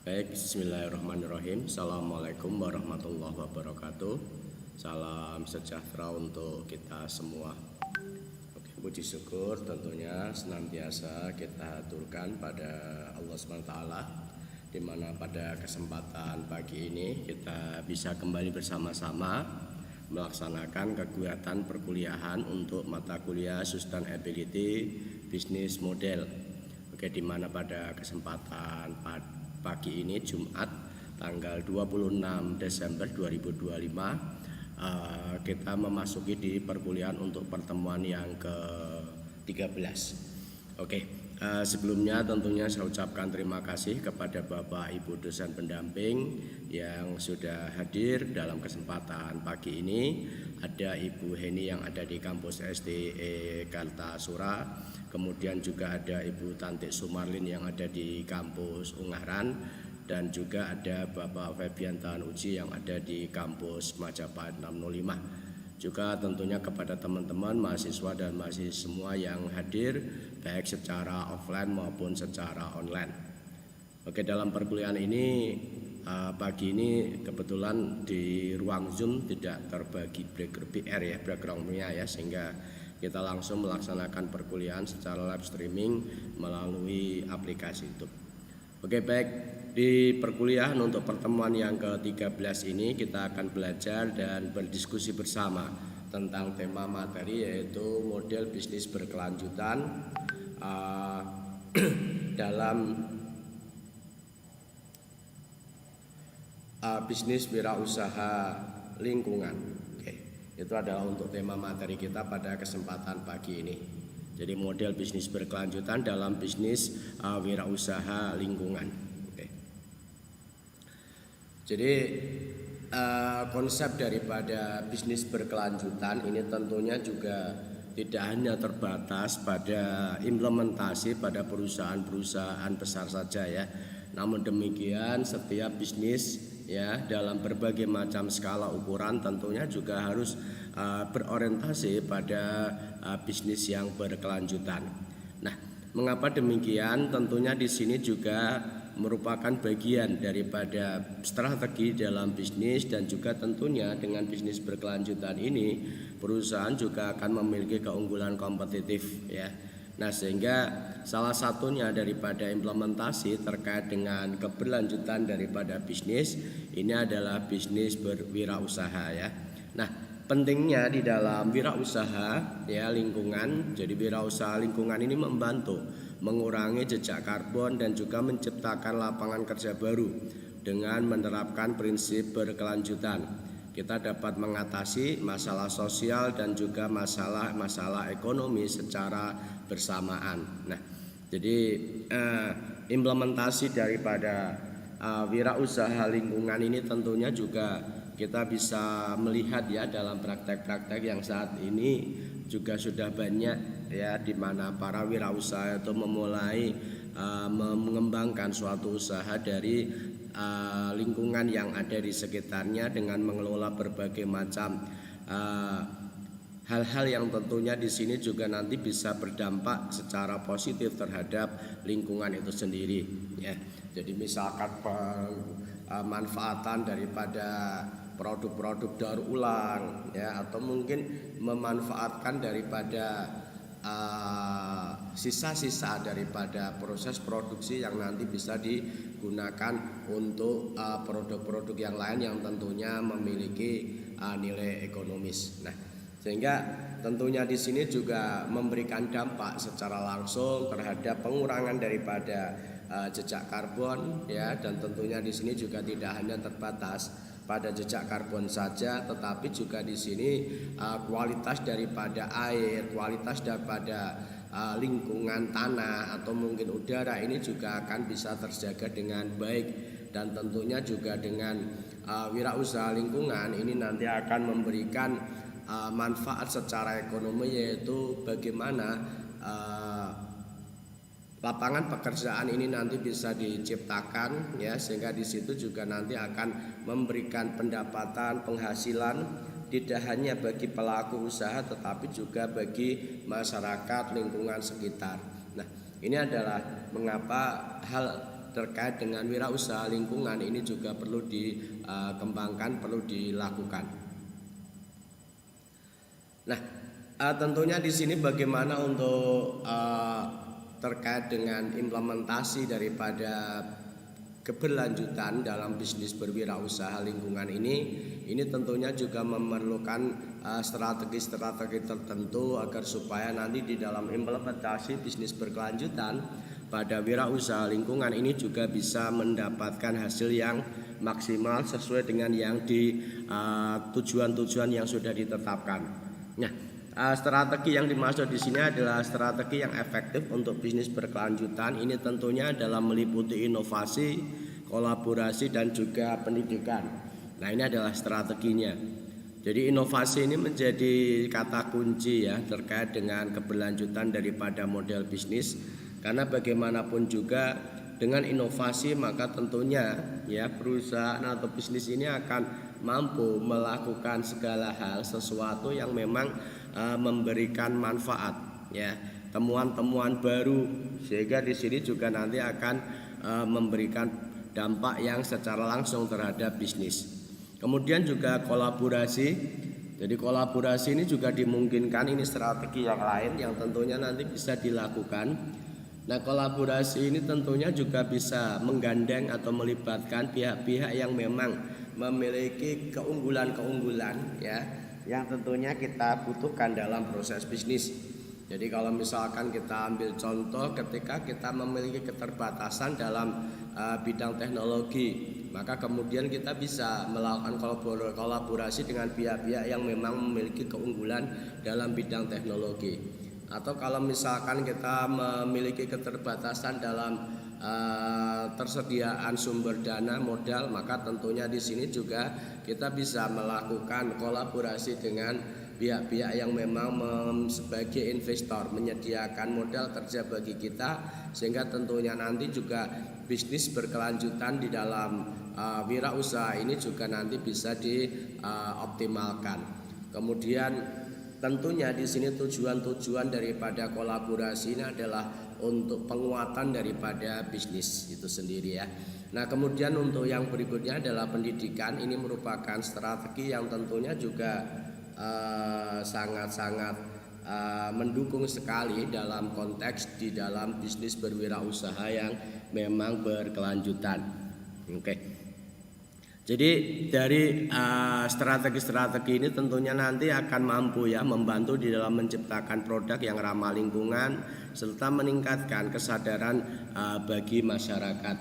Baik, bismillahirrahmanirrahim. Assalamualaikum warahmatullahi wabarakatuh. Salam sejahtera untuk kita semua. Oke, puji syukur tentunya senantiasa kita aturkan pada Allah SWT, di mana pada kesempatan pagi ini kita bisa kembali bersama-sama melaksanakan kegiatan perkuliahan untuk mata kuliah Sustainability Business Model. Oke, di mana pada kesempatan pagi ini Jumat tanggal 26 Desember 2025 kita memasuki di perkuliahan untuk pertemuan yang ke-13. Oke, sebelumnya tentunya saya ucapkan terima kasih kepada Bapak Ibu dosen pendamping yang sudah hadir dalam kesempatan pagi ini. Ada Ibu Heni yang ada di kampus SDE Kartasura, kemudian juga ada Ibu Tantik Sumarlin yang ada di kampus Ungaran, dan juga ada Bapak Febian Tahanuji yang ada di kampus Majapahit 605. Juga tentunya kepada teman-teman mahasiswa dan mahasiswa semua yang hadir baik secara offline maupun secara online. Oke, dalam perkuliahan ini pagi ini kebetulan di ruang Zoom tidak terbagi background-nya ya, sehingga kita langsung melaksanakan perkuliahan secara live streaming melalui aplikasi YouTube. Oke, baik, di perkuliahan untuk pertemuan yang ke-13 ini kita akan belajar dan berdiskusi bersama tentang tema materi, yaitu model bisnis berkelanjutan dalam bisnis wirausaha lingkungan. Oke, itu adalah untuk tema materi kita pada kesempatan pagi ini. Jadi model bisnis berkelanjutan dalam bisnis wirausaha lingkungan. Oke. Jadi konsep daripada bisnis berkelanjutan ini tentunya juga tidak hanya terbatas pada implementasi pada perusahaan-perusahaan besar saja ya. Namun demikian setiap bisnis ya dalam berbagai macam skala ukuran tentunya juga harus berorientasi pada bisnis yang berkelanjutan. Nah, mengapa demikian? Tentunya di sini juga merupakan bagian daripada strategi dalam bisnis, dan juga tentunya dengan bisnis berkelanjutan ini perusahaan juga akan memiliki keunggulan kompetitif ya. Nah, sehingga salah satunya daripada implementasi terkait dengan keberlanjutan daripada bisnis ini adalah bisnis berwirausaha ya. Nah, pentingnya di dalam wirausaha ya lingkungan. Jadi wirausaha lingkungan ini membantu mengurangi jejak karbon dan juga menciptakan lapangan kerja baru dengan menerapkan prinsip berkelanjutan. Kita dapat mengatasi masalah sosial dan juga masalah ekonomi secara bersamaan. Nah, jadi implementasi daripada wirausaha lingkungan ini tentunya juga kita bisa melihat ya dalam praktek-praktek yang saat ini juga sudah banyak ya, di mana para wirausaha itu memulai mengembangkan suatu usaha dari lingkungan yang ada di sekitarnya dengan mengelola berbagai macam hal-hal yang tentunya di sini juga nanti bisa berdampak secara positif terhadap lingkungan itu sendiri ya. Jadi misalkan pemanfaatan daripada produk-produk daur ulang ya, atau mungkin memanfaatkan daripada sisa-sisa daripada proses produksi yang nanti bisa digunakan untuk produk-produk yang lain yang tentunya memiliki nilai ekonomis. Nah, sehingga tentunya di sini juga memberikan dampak secara langsung terhadap pengurangan daripada jejak karbon ya, dan tentunya di sini juga tidak hanya terbatas pada jejak karbon saja, tetapi juga di sini kualitas daripada air, kualitas daripada lingkungan tanah atau mungkin udara ini juga akan bisa terjaga dengan baik. Dan tentunya juga dengan wirausaha lingkungan ini nanti akan memberikan manfaat secara ekonomi, yaitu bagaimana lapangan pekerjaan ini nanti bisa diciptakan ya, sehingga di situ juga nanti akan memberikan pendapatan, penghasilan tidak hanya bagi pelaku usaha tetapi juga bagi masyarakat lingkungan sekitar. Nah, ini adalah mengapa hal terkait dengan wirausaha lingkungan ini juga perlu dikembangkan, perlu dilakukan. Nah, tentunya di sini bagaimana untuk terkait dengan implementasi daripada keberlanjutan dalam bisnis berwirausaha lingkungan ini tentunya juga memerlukan strategi-strategi tertentu agar supaya nanti di dalam implementasi bisnis berkelanjutan pada wirausaha lingkungan ini juga bisa mendapatkan hasil yang maksimal sesuai dengan yang di tujuan-tujuan yang sudah ditetapkan. Nah, strategi yang dimaksud di sini adalah strategi yang efektif untuk bisnis berkelanjutan. Ini tentunya dalam meliputi inovasi, kolaborasi dan juga pendidikan. Nah, ini adalah strateginya. Jadi inovasi ini menjadi kata kunci ya terkait dengan keberlanjutan daripada model bisnis. Karena bagaimanapun juga dengan inovasi maka tentunya ya perusahaan atau bisnis ini akan mampu melakukan segala hal sesuatu yang memang memberikan manfaat ya, temuan-temuan baru, sehingga di sini juga nanti akan memberikan dampak yang secara langsung terhadap bisnis. Kemudian juga kolaborasi. Jadi kolaborasi ini juga dimungkinkan, ini strategi yang lain yang tentunya nanti bisa dilakukan. Nah, kolaborasi ini tentunya juga bisa menggandeng atau melibatkan pihak-pihak yang memang memiliki keunggulan-keunggulan ya, yang tentunya kita butuhkan dalam proses bisnis. Jadi kalau misalkan kita ambil contoh ketika kita memiliki keterbatasan dalam bidang teknologi, maka kemudian kita bisa melakukan kolaborasi dengan pihak-pihak yang memang memiliki keunggulan dalam bidang teknologi. Atau kalau misalkan kita memiliki keterbatasan dalam tersediaan sumber dana modal, maka tentunya di sini juga kita bisa melakukan kolaborasi dengan pihak-pihak yang memang sebagai investor menyediakan modal kerja bagi kita, sehingga tentunya nanti juga bisnis berkelanjutan di dalam wirausaha ini juga nanti bisa dioptimalkan. Kemudian tentunya di sini tujuan-tujuan daripada kolaborasi ini adalah untuk penguatan daripada bisnis itu sendiri ya. Nah, kemudian untuk yang berikutnya adalah pendidikan. Ini merupakan strategi yang tentunya juga sangat-sangat mendukung sekali dalam konteks di dalam bisnis berwirausaha yang memang berkelanjutan. Oke. Jadi dari strategi-strategi ini tentunya nanti akan mampu ya membantu di dalam menciptakan produk yang ramah lingkungan serta meningkatkan kesadaran bagi masyarakat.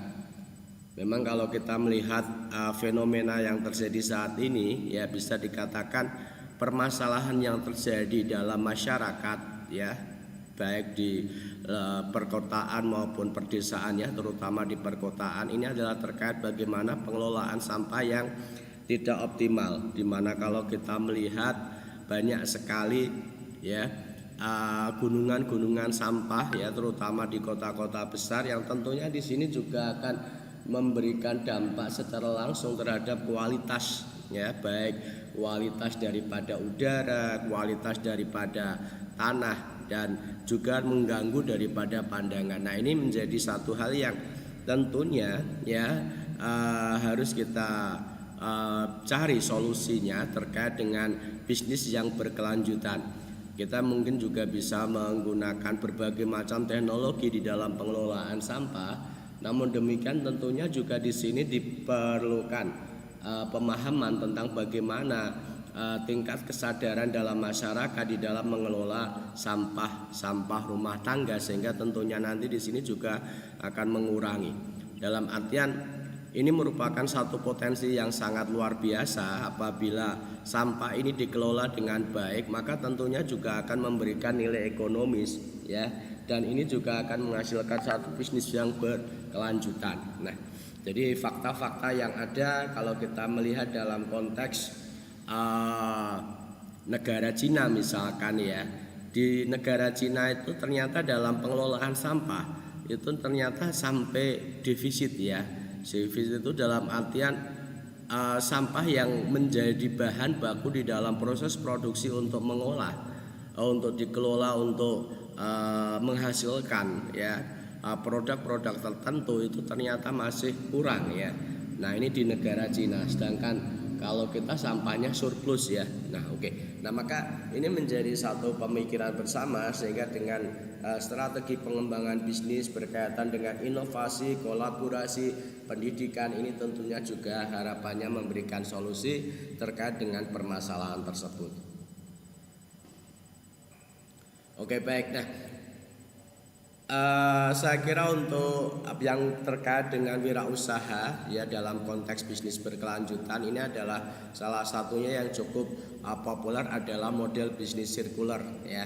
Memang kalau kita melihat fenomena yang terjadi saat ini ya, bisa dikatakan permasalahan yang terjadi dalam masyarakat ya, baik di perkotaan maupun perdesaan ya, terutama di perkotaan ini adalah terkait bagaimana pengelolaan sampah yang tidak optimal, dimana kalau kita melihat banyak sekali ya gunungan-gunungan sampah ya, terutama di kota-kota besar yang tentunya di sini juga akan memberikan dampak secara langsung terhadap kualitas ya, baik kualitas daripada udara, kualitas daripada tanah dan juga mengganggu daripada pandangan. Nah, ini menjadi satu hal yang tentunya ya harus kita cari solusinya terkait dengan bisnis yang berkelanjutan. Kita mungkin juga bisa menggunakan berbagai macam teknologi di dalam pengelolaan sampah. Namun demikian tentunya juga di sini diperlukan pemahaman tentang bagaimana tingkat kesadaran dalam masyarakat di dalam mengelola sampah rumah tangga, sehingga tentunya nanti di sini juga akan mengurangi. Dalam artian ini merupakan satu potensi yang sangat luar biasa. Apabila sampah ini dikelola dengan baik, maka tentunya juga akan memberikan nilai ekonomis ya, dan ini juga akan menghasilkan satu bisnis yang berkelanjutan. Nah, jadi fakta-fakta yang ada kalau kita melihat dalam konteks negara Cina misalkan ya, di negara Cina itu ternyata dalam pengelolaan sampah itu ternyata sampai defisit ya. Defisit itu dalam artian sampah yang menjadi bahan baku di dalam proses produksi untuk mengolah, untuk dikelola, untuk menghasilkan ya produk-produk tertentu itu ternyata masih kurang ya. Nah ini di negara Cina, sedangkan kalau kita sampahnya surplus ya. Nah oke. Nah maka ini menjadi satu pemikiran bersama, sehingga dengan strategi pengembangan bisnis berkaitan dengan inovasi, kolaborasi, pendidikan ini tentunya juga harapannya memberikan solusi terkait dengan permasalahan tersebut. Oke baik, nah saya kira untuk yang terkait dengan wirausaha ya dalam konteks bisnis berkelanjutan ini adalah salah satunya yang cukup populer adalah model bisnis sirkular ya.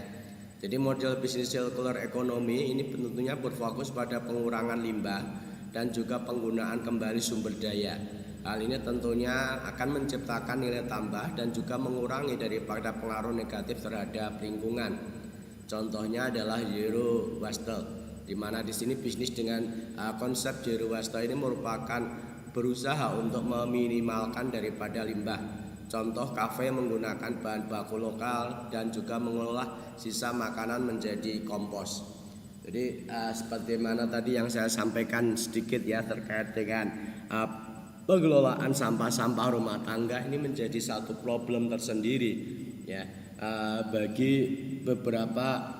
Jadi model bisnis sirkular ekonomi ini tentunya berfokus pada pengurangan limbah dan juga penggunaan kembali sumber daya. Hal ini tentunya akan menciptakan nilai tambah dan juga mengurangi daripada pengaruh negatif terhadap lingkungan. Contohnya adalah zero waste, di mana di sini bisnis dengan konsep zero waste ini merupakan berusaha untuk meminimalkan daripada limbah. Contoh kafe menggunakan bahan baku lokal dan juga mengolah sisa makanan menjadi kompos. Jadi seperti mana tadi yang saya sampaikan sedikit ya terkait dengan pengelolaan sampah-sampah rumah tangga ini menjadi satu problem tersendiri ya bagi beberapa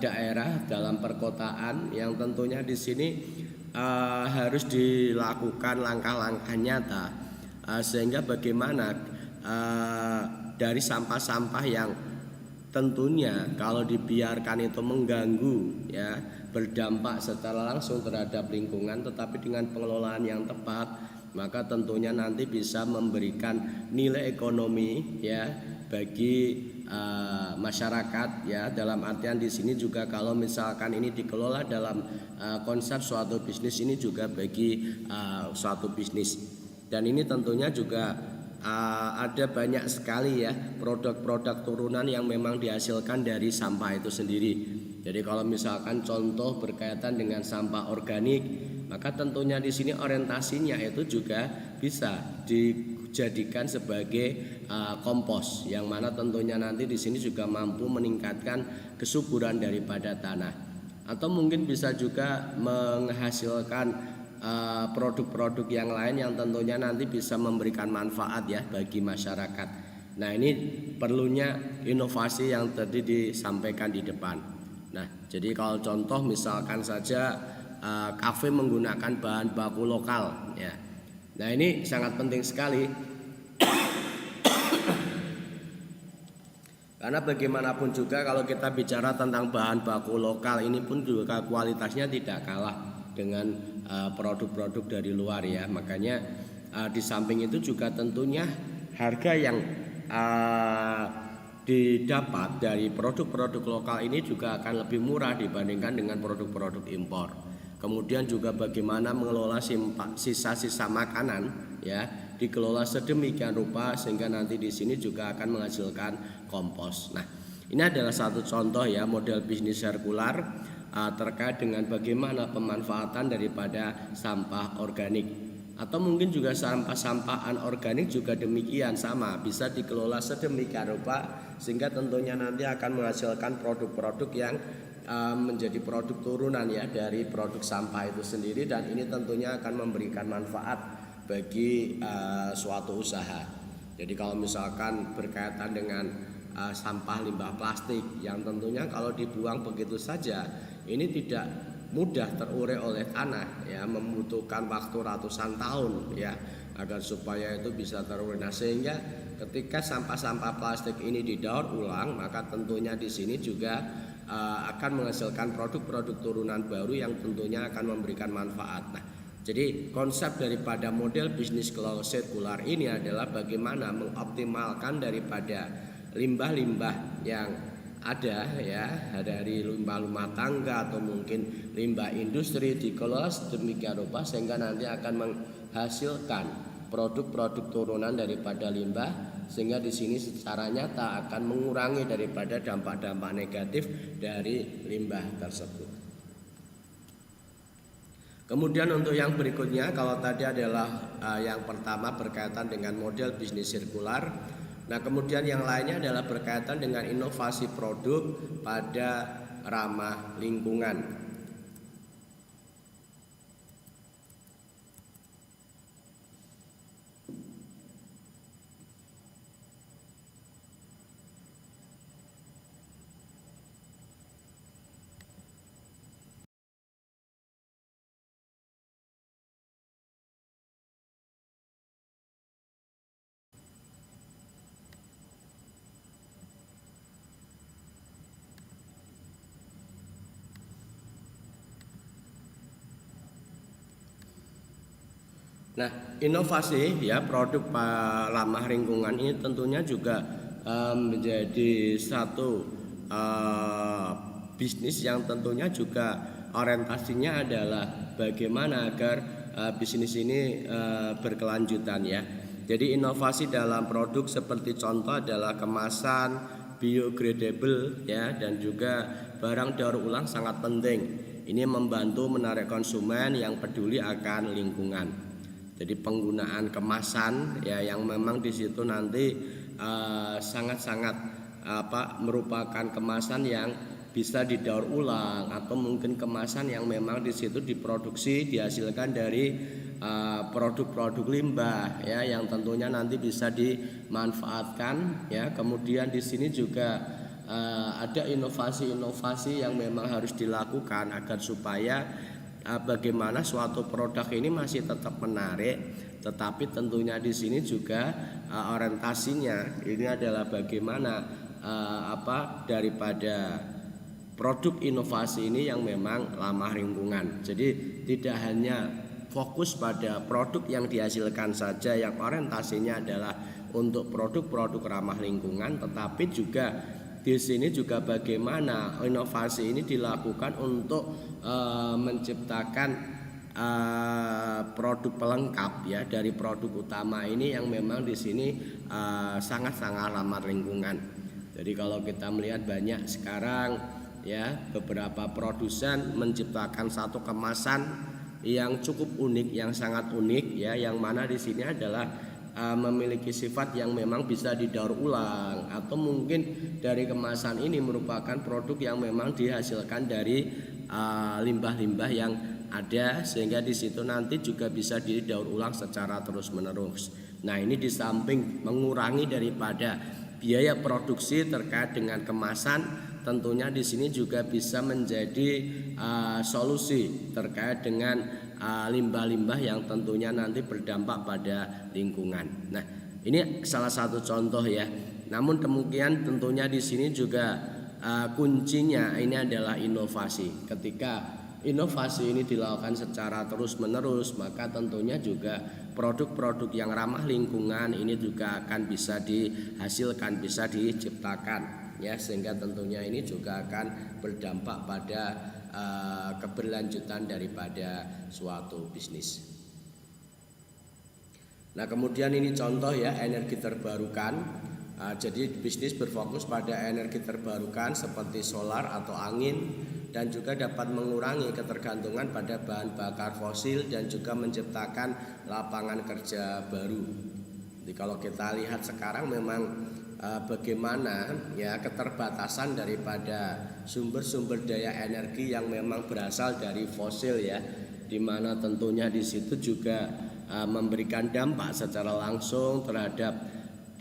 daerah dalam perkotaan yang tentunya di sini harus dilakukan langkah-langkah nyata sehingga bagaimana dari sampah-sampah yang tentunya kalau dibiarkan itu mengganggu ya berdampak secara langsung terhadap lingkungan, tetapi dengan pengelolaan yang tepat maka tentunya nanti bisa memberikan nilai ekonomi ya bagi masyarakat ya. Dalam artian di sini juga kalau misalkan ini dikelola dalam konsep suatu bisnis ini juga bagi suatu bisnis, dan ini tentunya juga ada banyak sekali ya produk-produk turunan yang memang dihasilkan dari sampah itu sendiri. Jadi kalau misalkan contoh berkaitan dengan sampah organik, maka tentunya di sini orientasinya itu juga bisa dijadikan sebagai kompos, yang mana tentunya nanti di sini juga mampu meningkatkan kesuburan daripada tanah, atau mungkin bisa juga menghasilkan produk-produk yang lain yang tentunya nanti bisa memberikan manfaat ya bagi masyarakat. Nah ini perlunya inovasi yang tadi disampaikan di depan. Nah jadi kalau contoh misalkan saja kafe menggunakan bahan baku lokal ya. Nah ini sangat penting sekali karena bagaimanapun juga kalau kita bicara tentang bahan baku lokal ini pun juga kualitasnya tidak kalah dengan produk-produk dari luar ya. Makanya di samping itu juga tentunya harga yang didapat dari produk-produk lokal ini juga akan lebih murah dibandingkan dengan produk-produk impor. Kemudian juga bagaimana mengelola sisa-sisa makanan ya, dikelola sedemikian rupa sehingga nanti di sini juga akan menghasilkan kompos. Nah, ini adalah satu contoh ya model bisnis sirkular terkait dengan bagaimana pemanfaatan daripada sampah organik, atau mungkin juga sampah-sampah anorganik juga demikian sama, bisa dikelola sedemikian rupa sehingga tentunya nanti akan menghasilkan produk-produk yang menjadi produk turunan ya dari produk sampah itu sendiri, dan ini tentunya akan memberikan manfaat bagi suatu usaha. Jadi kalau misalkan berkaitan dengan sampah limbah plastik yang tentunya kalau dibuang begitu saja ini tidak mudah terurai oleh tanah ya, membutuhkan waktu ratusan tahun ya agar supaya itu bisa terurai. Nah, sehingga ketika sampah-sampah plastik ini didaur ulang maka tentunya di sini juga akan menghasilkan produk-produk turunan baru yang tentunya akan memberikan manfaat. Nah, jadi konsep daripada model bisnis sirkular ini adalah bagaimana mengoptimalkan daripada limbah-limbah yang ada ya dari limbah rumah tangga atau mungkin limbah industri dikelola sedemikian rupa sehingga nanti akan menghasilkan produk-produk turunan daripada limbah, sehingga di sini secara nyata akan mengurangi daripada dampak-dampak negatif dari limbah tersebut. Kemudian untuk yang berikutnya, kalau tadi adalah yang pertama berkaitan dengan model bisnis sirkular. Nah, kemudian yang lainnya adalah berkaitan dengan inovasi produk pada ramah lingkungan. Nah, inovasi ya produk ramah lingkungan ini tentunya juga menjadi satu bisnis yang tentunya juga orientasinya adalah bagaimana agar bisnis ini berkelanjutan ya. Jadi inovasi dalam produk seperti contoh adalah kemasan biodegradable ya, dan juga barang daur ulang sangat penting. Ini membantu menarik konsumen yang peduli akan lingkungan. Jadi penggunaan kemasan ya yang memang di situ nanti sangat-sangat merupakan kemasan yang bisa didaur ulang, atau mungkin kemasan yang memang di situ diproduksi dihasilkan dari produk-produk limbah ya, yang tentunya nanti bisa dimanfaatkan ya. Kemudian di sini juga ada inovasi-inovasi yang memang harus dilakukan agar supaya bagaimana suatu produk ini masih tetap menarik, tetapi tentunya di sini juga orientasinya ini adalah bagaimana daripada produk inovasi ini yang memang ramah lingkungan. Jadi tidak hanya fokus pada produk yang dihasilkan saja yang orientasinya adalah untuk produk-produk ramah lingkungan, tetapi juga di sini juga bagaimana inovasi ini dilakukan untuk menciptakan produk pelengkap ya dari produk utama ini yang memang di sini sangat-sangat ramah lingkungan. Jadi kalau kita melihat banyak sekarang ya beberapa produsen menciptakan satu kemasan yang cukup unik, yang sangat unik ya, yang mana di sini adalah memiliki sifat yang memang bisa didaur ulang, atau mungkin dari kemasan ini merupakan produk yang memang dihasilkan dari limbah-limbah yang ada, sehingga di situ nanti juga bisa didaur ulang secara terus-menerus. Nah, ini di samping mengurangi daripada biaya produksi terkait dengan kemasan, tentunya di sini juga bisa menjadi solusi terkait dengan limbah-limbah yang tentunya nanti berdampak pada lingkungan. Nah, ini salah satu contoh ya. Namun demikian tentunya di sini juga kuncinya ini adalah inovasi. Ketika inovasi ini dilakukan secara terus-menerus, maka tentunya juga produk-produk yang ramah lingkungan ini juga akan bisa dihasilkan, bisa diciptakan ya, sehingga tentunya ini juga akan berdampak pada keberlanjutan daripada suatu bisnis. Nah, kemudian ini contoh ya energi terbarukan. Jadi bisnis berfokus pada energi terbarukan seperti solar atau angin, dan juga dapat mengurangi ketergantungan pada bahan bakar fosil dan juga menciptakan lapangan kerja baru. Jadi kalau kita lihat sekarang memang bagaimana ya keterbatasan daripada sumber-sumber daya energi yang memang berasal dari fosil ya, dimana tentunya di situ juga memberikan dampak secara langsung terhadap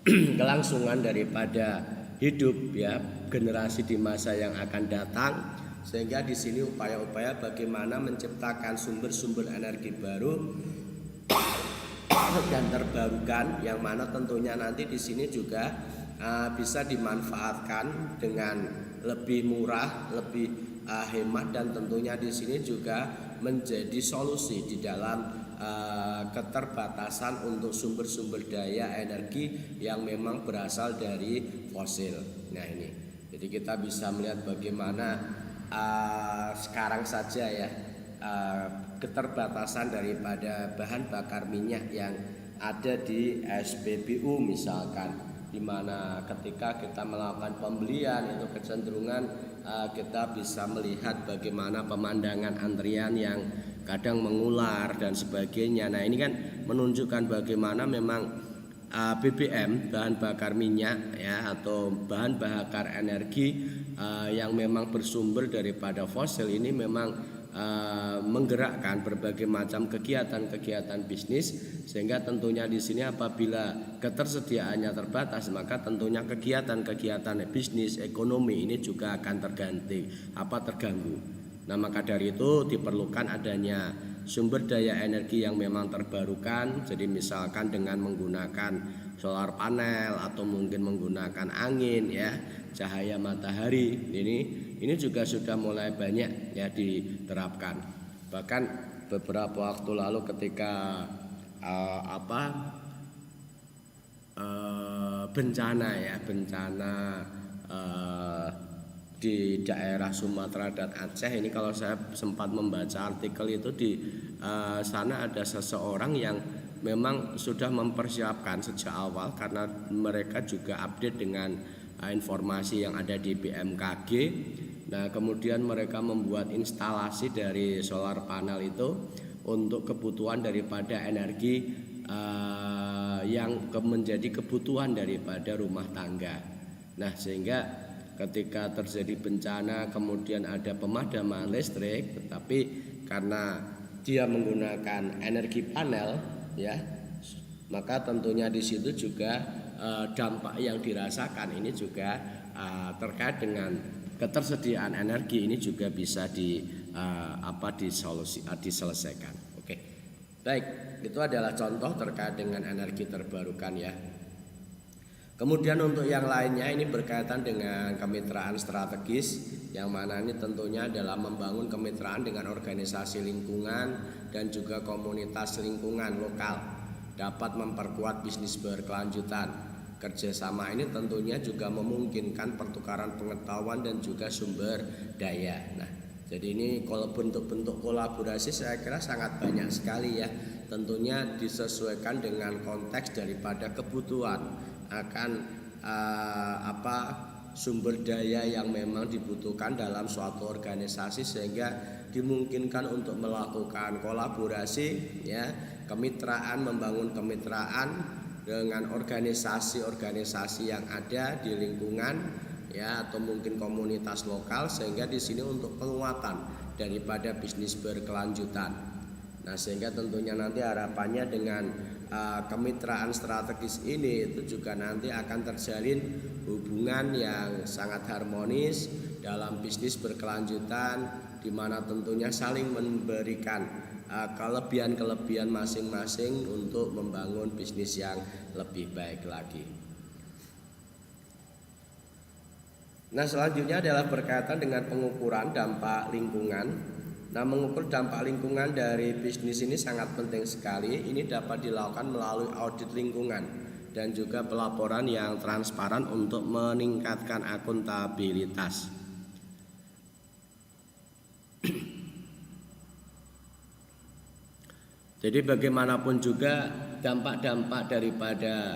kelangsungan daripada hidup ya generasi di masa yang akan datang, sehingga di sini upaya-upaya bagaimana menciptakan sumber-sumber energi baru dan terbarukan, yang mana tentunya nanti di sini juga bisa dimanfaatkan dengan lebih murah, lebih hemat, dan tentunya di sini juga menjadi solusi di dalam keterbatasan untuk sumber-sumber daya energi yang memang berasal dari fosil. Nah, ini jadi kita bisa melihat bagaimana sekarang saja ya keterbatasan daripada bahan bakar minyak yang ada di SPBU misalkan, dimana ketika kita melakukan pembelian itu kecenderungan kita bisa melihat bagaimana pemandangan antrian yang kadang mengular dan sebagainya. Nah, ini kan menunjukkan bagaimana memang BBM bahan bakar minyak ya atau bahan bakar energi yang memang bersumber daripada fosil ini memang menggerakkan berbagai macam kegiatan-kegiatan bisnis, sehingga tentunya di sini apabila ketersediaannya terbatas, maka tentunya kegiatan-kegiatan bisnis ekonomi ini juga akan terganggu. Nah, maka dari itu diperlukan adanya sumber daya energi yang memang terbarukan. Jadi misalkan dengan menggunakan solar panel atau mungkin menggunakan angin ya, cahaya matahari, ini juga sudah mulai banyak ya diterapkan. Bahkan beberapa waktu lalu ketika apa bencana ya, bencana di daerah Sumatera dan Aceh. Ini kalau saya sempat membaca artikel itu di sana ada seseorang yang memang sudah mempersiapkan sejak awal karena mereka juga update dengan informasi yang ada di BMKG. Nah, kemudian mereka membuat instalasi dari solar panel itu untuk kebutuhan daripada energi yang menjadi kebutuhan daripada rumah tangga. Nah, sehingga ketika terjadi bencana kemudian ada pemadaman listrik, tetapi karena dia menggunakan energi panel ya, maka tentunya di situ juga dampak yang dirasakan ini juga terkait dengan ketersediaan energi ini juga bisa diselesaikan. Oke. Baik, itu adalah contoh terkait dengan energi terbarukan ya. Kemudian untuk yang lainnya ini berkaitan dengan kemitraan strategis, yang mana ini tentunya adalah membangun kemitraan dengan organisasi lingkungan dan juga komunitas lingkungan lokal, dapat memperkuat bisnis berkelanjutan. Kerjasama ini tentunya juga memungkinkan pertukaran pengetahuan dan juga sumber daya. Nah, jadi ini kalau bentuk-bentuk kolaborasi saya kira sangat banyak sekali ya. Tentunya disesuaikan dengan konteks daripada kebutuhan akan sumber daya yang memang dibutuhkan dalam suatu organisasi, sehingga dimungkinkan untuk melakukan kolaborasi ya, kemitraan, membangun kemitraan dengan organisasi-organisasi yang ada di lingkungan ya, atau mungkin komunitas lokal, sehingga di sini untuk penguatan daripada bisnis berkelanjutan. Nah, sehingga tentunya nanti harapannya dengan kemitraan strategis ini itu juga nanti akan terjalin hubungan yang sangat harmonis dalam bisnis berkelanjutan, di mana tentunya saling memberikan kelebihan-kelebihan masing-masing untuk membangun bisnis yang lebih baik lagi. Nah, selanjutnya adalah berkaitan dengan pengukuran dampak lingkungan. Nah, mengukur dampak lingkungan dari bisnis ini sangat penting sekali. Ini dapat dilakukan melalui audit lingkungan dan juga pelaporan yang transparan untuk meningkatkan akuntabilitas. Jadi bagaimanapun juga dampak-dampak daripada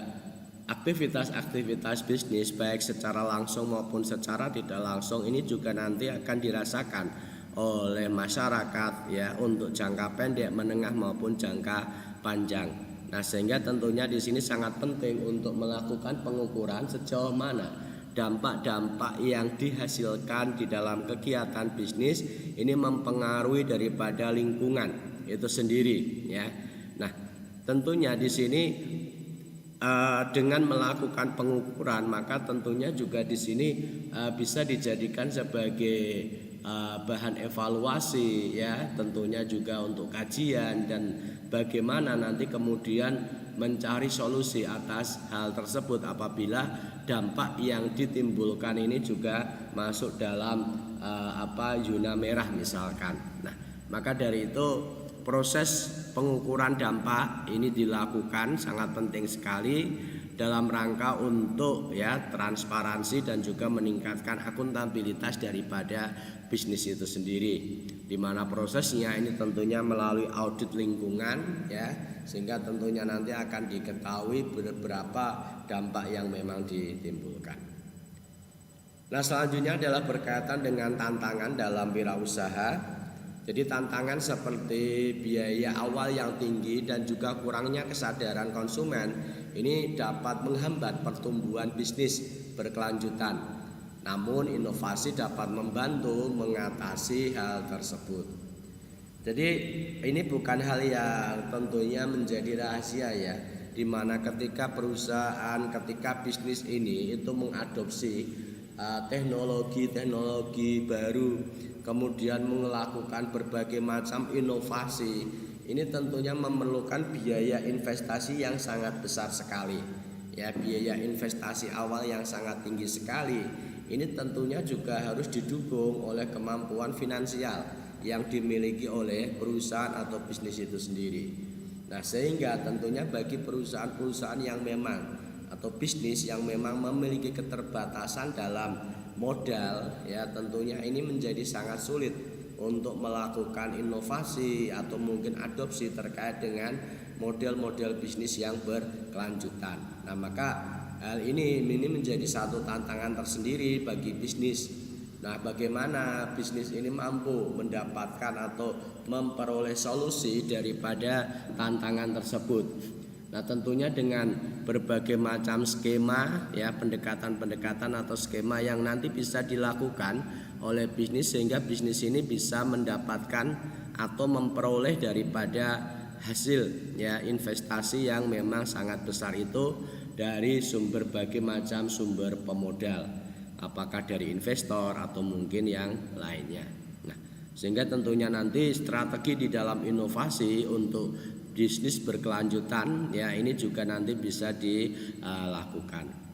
aktivitas-aktivitas bisnis baik secara langsung maupun secara tidak langsung ini juga nanti akan dirasakan oleh masyarakat ya, untuk jangka pendek, menengah maupun jangka panjang. Nah, sehingga tentunya di sini sangat penting untuk melakukan pengukuran sejauh mana dampak-dampak yang dihasilkan di dalam kegiatan bisnis ini mempengaruhi daripada lingkungan itu sendiri ya. Nah, tentunya di sini dengan melakukan pengukuran maka tentunya juga di sini bisa dijadikan sebagai bahan evaluasi ya, tentunya juga untuk kajian dan bagaimana nanti kemudian mencari solusi atas hal tersebut apabila dampak yang ditimbulkan ini juga masuk dalam zona merah misalkan. Nah, maka dari itu proses pengukuran dampak ini dilakukan sangat penting sekali dalam rangka untuk ya transparansi dan juga meningkatkan akuntabilitas daripada bisnis itu sendiri, di mana prosesnya ini tentunya melalui audit lingkungan ya, sehingga tentunya nanti akan diketahui beberapa dampak yang memang ditimbulkan. Nah, selanjutnya adalah berkaitan dengan tantangan dalam wirausaha. Jadi tantangan seperti biaya awal yang tinggi dan juga kurangnya kesadaran konsumen ini dapat menghambat pertumbuhan bisnis berkelanjutan. Namun inovasi dapat membantu mengatasi hal tersebut. Jadi ini bukan hal yang tentunya menjadi rahasia ya, di mana ketika perusahaan, ketika bisnis ini itu mengadopsi teknologi baru, kemudian melakukan berbagai macam inovasi, ini tentunya memerlukan biaya investasi yang sangat besar sekali ya, biaya investasi awal yang sangat tinggi sekali. Ini tentunya juga harus didukung oleh kemampuan finansial yang dimiliki oleh perusahaan atau bisnis itu sendiri. Nah, sehingga tentunya bagi perusahaan-perusahaan yang memang atau bisnis yang memang memiliki keterbatasan dalam modal, ya tentunya ini menjadi sangat sulit untuk melakukan inovasi atau mungkin adopsi terkait dengan model-model bisnis yang berkelanjutan. Nah, maka hal ini menjadi satu tantangan tersendiri bagi bisnis. Nah, bagaimana bisnis ini mampu mendapatkan atau memperoleh solusi daripada tantangan tersebut? Nah, tentunya dengan berbagai macam skema, ya, pendekatan-pendekatan atau skema yang nanti bisa dilakukan oleh bisnis sehingga bisnis ini bisa mendapatkan atau memperoleh daripada hasil, ya, investasi yang memang sangat besar itu dari berbagai macam sumber pemodal, apakah dari investor atau mungkin yang lainnya. Nah, sehingga tentunya nanti strategi di dalam inovasi untuk bisnis berkelanjutan, ya, ini juga nanti bisa dilakukan.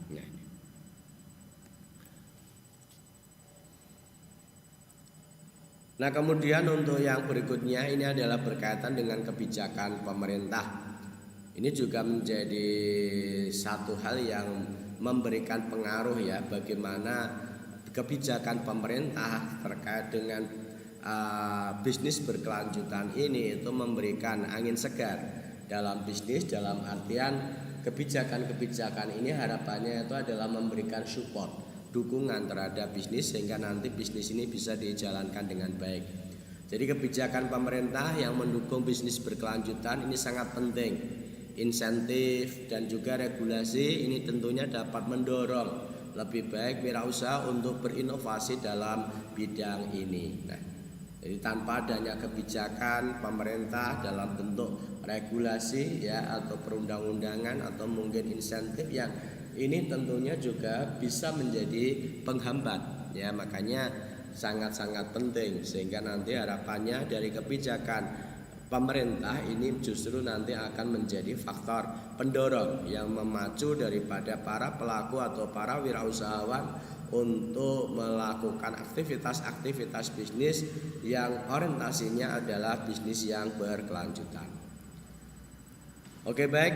Nah, kemudian untuk yang berikutnya ini adalah berkaitan dengan kebijakan pemerintah. Ini juga menjadi satu hal yang memberikan pengaruh, ya, bagaimana kebijakan pemerintah terkait dengan bisnis berkelanjutan ini itu memberikan angin segar dalam bisnis, dalam artian kebijakan-kebijakan ini harapannya itu adalah memberikan support, dukungan terhadap bisnis sehingga nanti bisnis ini bisa dijalankan dengan baik. Jadi kebijakan pemerintah yang mendukung bisnis berkelanjutan ini sangat penting. Insentif dan juga regulasi ini tentunya dapat mendorong lebih baik wirausaha untuk berinovasi dalam bidang ini. Nah, jadi tanpa adanya kebijakan pemerintah dalam bentuk regulasi, ya, atau perundang-undangan atau mungkin insentif yang ini tentunya juga bisa menjadi penghambat, ya, makanya sangat-sangat penting sehingga nanti harapannya dari kebijakan pemerintah ini justru nanti akan menjadi faktor pendorong yang memacu daripada para pelaku atau para wirausahawan untuk melakukan aktivitas-aktivitas bisnis yang orientasinya adalah bisnis yang berkelanjutan. Oke, baik,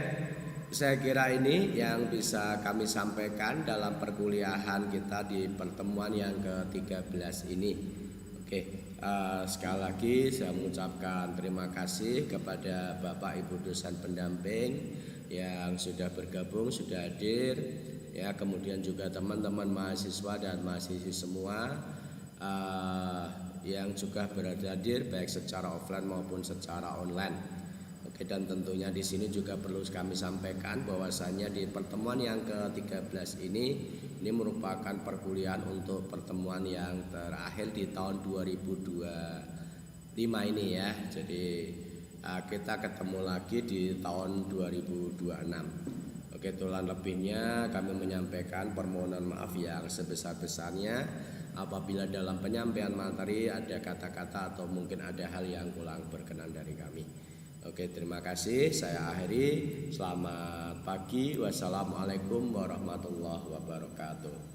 saya kira ini yang bisa kami sampaikan dalam perkuliahan kita di pertemuan yang ke-13 ini. Oke, sekali lagi saya mengucapkan terima kasih kepada Bapak Ibu dosen pendamping yang sudah bergabung, sudah hadir, ya, kemudian juga teman-teman mahasiswa dan mahasiswi semua yang juga berada hadir baik secara offline maupun secara online. Oke, dan tentunya di sini juga perlu kami sampaikan bahwasannya di pertemuan yang ke-13 ini merupakan perkuliahan untuk pertemuan yang terakhir di tahun 2025 ini, ya. Jadi kita ketemu lagi di tahun 2026. Oke, tulan lebihnya kami menyampaikan permohonan maaf yang sebesar-besarnya apabila dalam penyampaian materi ada kata-kata atau mungkin ada hal yang kurang berkenan dari kami. Oke, terima kasih. Saya akhiri. Selamat pagi. Wassalamualaikum warahmatullahi wabarakatuh.